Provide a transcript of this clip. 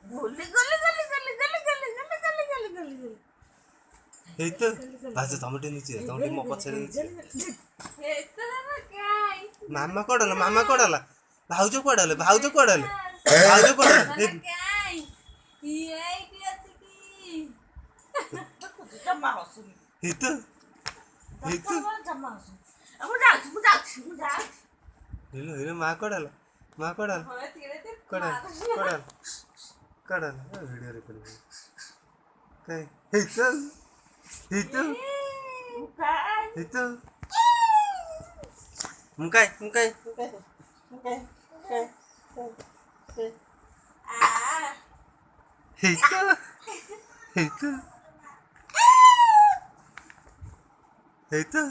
Guli guli guli guli guli guli guli guli guli guli guli. itu bahasa tomato mau pochere niche मामा कोडाला भाउजू कोडाले भाउजू कोडाले जम्मा हसुनी itu जम्मा हसुनी अब मुझा हिलो मा कोडाला कोडाला वीडियो रिकॉर्ड काय itu mukai itu